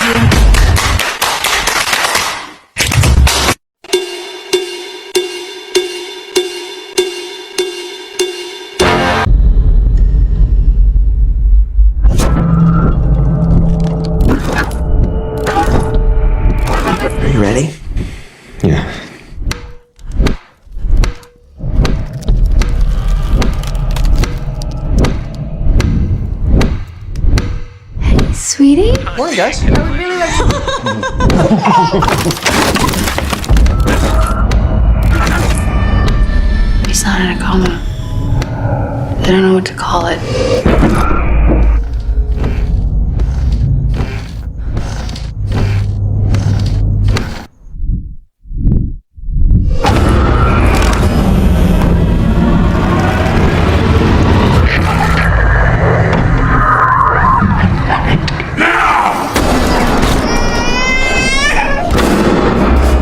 Are you ready? Yeah. Sweetie? Morning, guys. I would really like He's not in a coma. They don't know what to call it.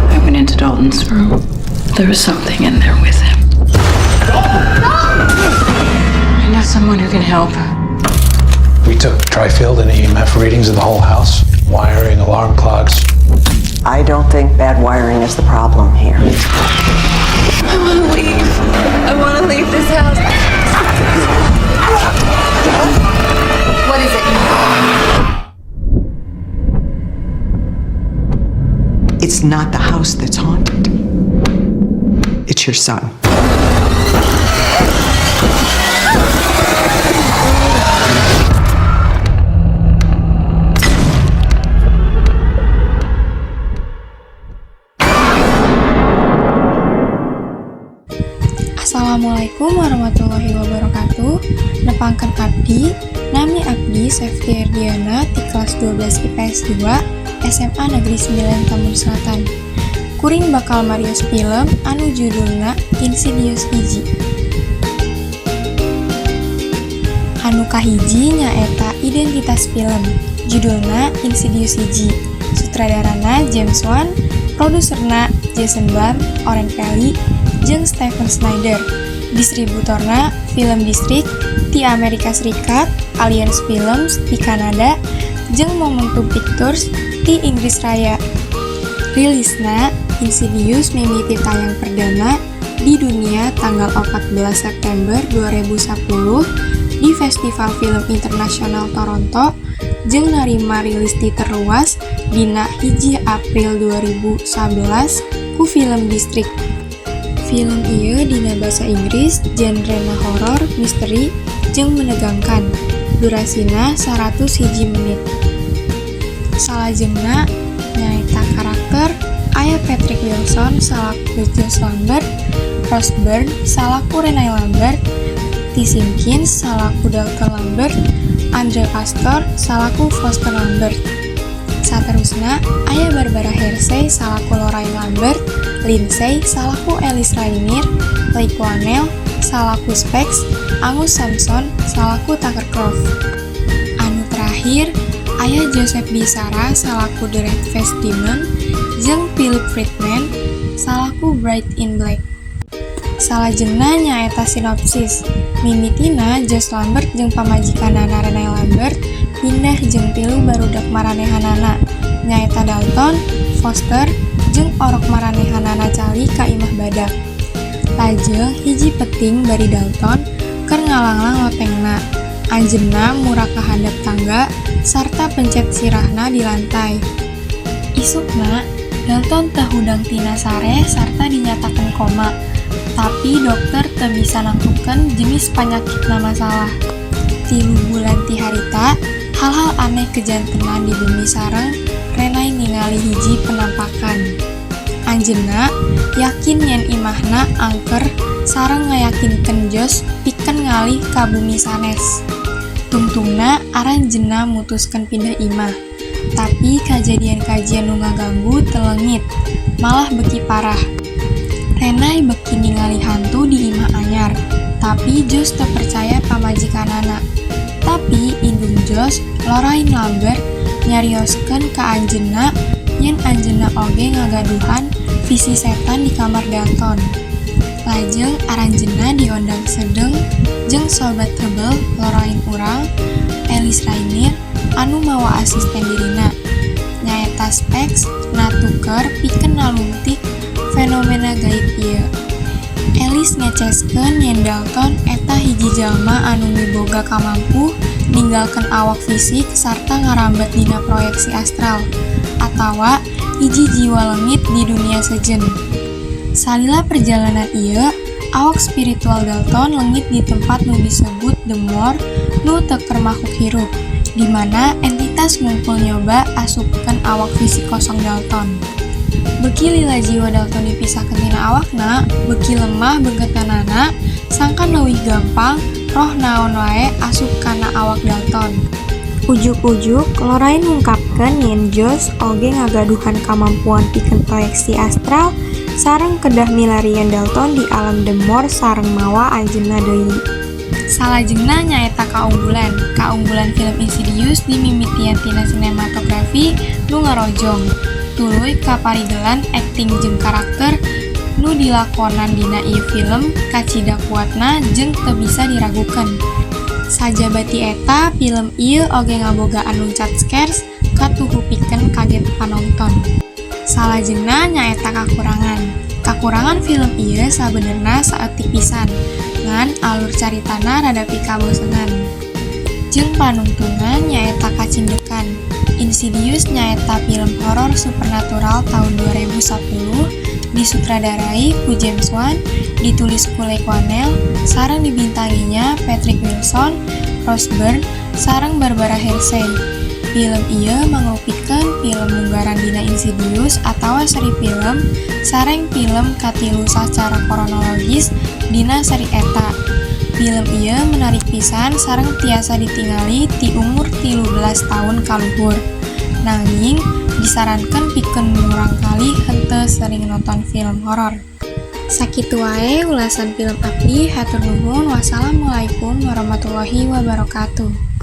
I went into Dalton's room. There was something in there with him. I know someone who can help. We took tri-field and EMF readings of the whole house, wiring, alarm clocks. I don't think bad wiring is the problem here. I want to leave. I want to leave this house. What is it? It's not the house that's haunted. It's your son. Assalamualaikum warahmatullahi wabarakatuh. Nepangkeun abdi, nami abdi Sefti Erdiana di kelas 12 IPS 2 SMA Negeri 9 Tambun Selatan. Kuring bakal marios film anu judulna Insidious hiji. Anu kahiji nyaeta identitas film, judulna Insidious hiji. Sutradarana James Wan, produserna Jason Blum, Oren Peli, jeung Steven Snyder. Distributorna Film District di Amerika Serikat, Alliance Films di Kanada, jeung Momentum Pictures di Inggris Raya. Rilisna Insidious mimiti tayang perdana di dunia tanggal 14 September 2010 di Festival Film Internasional Toronto jeung narima rilis terluas dina 1 April 2011 ku Film District. Film ieu dina basa Inggris genrena horor, misteri, jeung menegangkan. Durasina 101 menit. Salajengna nyaeta karakter aya Patrick Wilson salaku Josh Lambert, Rose Byrne salaku Renee Lambert, T. Simpkins salaku Dalton Lambert, Andre Pastor salaku Foster Lambert. Saterusna aya Barbara Hershey salaku Lorraine Lambert, Lindsay salaku Alice Rainier, Laquanel salaku Specs, Angus Sampson salaku Tucker Croft. Anu terakhir aya Joseph Bisara salaku The Red Faced Demon jeung Philip Friedman salaku Bright in Black. Salajengna nyaeta sinopsis. Mimitina Josh Lambert jeung pamajikanana Renee Lambert pindah jeung tilu barudak maranehanana nyaeta Dalton, Foster, jeung orok maranehanana cali ka imah badak. Lajeng hiji peting bari Dalton keur ngalanglang lotengna. Anjeunna murah ka handap tangga sarta pencet sirahna di lantai. Isukna Dalton teu hudang tina sare sarta dinyatakeun koma, tapi dokter teu bisa nangtukeun jenis panyakitna masalah. 3 bulan ti harita, hal-hal aneh kejantenan di bumi sareng Renai ningali hiji penampakan. Anjeunna yakin yen imahna angker sareng ngayakinkeun Josh pikeun ngalih ka bumi sanes. Tungtungna aranjeunna mutuskeun pindah imah. Tapi kajadian-kajian nu ngaganggu telengit, malah beki parah. Renai beki ningali hantu di imah anyar, tapi Josh teu percaya pamajikanana. Tapi indung Josh, Lorraine Lambert, nyarioskeun ka anjeunna yen anjeunna oge ngagaduhan visi setan di kamar Dalton. Lajeng aranjeunna diondang sedeng jeung sobat hebel Lorraine urang, Alice Rainier, anu mawa asisten dirina. aspek natuker pikeun nalungtik fenomena gaib ieu. Ellis ngeceskeun yen Dalton eta hiji jalma anu miboga kamampu ninggalkeun awak fisik sarta ngarambet dina proyeksi astral atawa hiji jiwa leungit di dunia sejen. Salila perjalanan ieu, awak spiritual Dalton leungit di tempat nu disebut The Moor nu teu keur makhluk hirup, di mana entitas ngumpul nyoba asupkeun awak fisik kosong Dalton. Beki lila jiwa Dalton dipisahkeun tina awakna, beki lemah beungketanana, sangkan leuwih gampang roh naon wae asup kana awak Dalton. Ujuk-ujuk, Lorraine ngungkapkeun yen Josh oge ngagaduhan kamampuan pikeun proyeksi astral sareng kedah milarian Dalton di alam The Moor sareng mawa anjeunna deui. Salajengna nyaeta kaunggulan film Insidious di mimitian tina sinematografi nu ngarojong, tuluy kaparigelan akting jeung karakter nu dilakonan dina ieu film kacida kuatna jeung teu bisa diragukeun. Sajabati eta, film ieu oge ngabogaan jump scares katuhupikeun kaget panonton. Salajengna nyaeta kakurangan film ieu sabenerna saeutik pisan, ngan alur caritana rada pikaboseungan. Jeung panungtungan nyaeta kacindekan. Insidious nyaeta film horor supernatural tahun 2010, disutradarai ku James Wan, ditulis ku Leigh Whannell, sareng dibintanginya Patrick Wilson, Rose Byrne, sareng Barbara Hershey. Film ieu mangrupikeun film munggaran dina Insidious atawa seri film, sareng film katilu sacara kronologis dina seri eta. Film ieu menarik pisan sareng tiasa ditingali ti umur 13 tahun kaluhur. Nanging disarankeun pikeun murangkali henteu sering nonton film horor. Sakitu wae ulasan film abdi, hatur nuhun. Wassalamualaikum warahmatullahi wabarakatuh.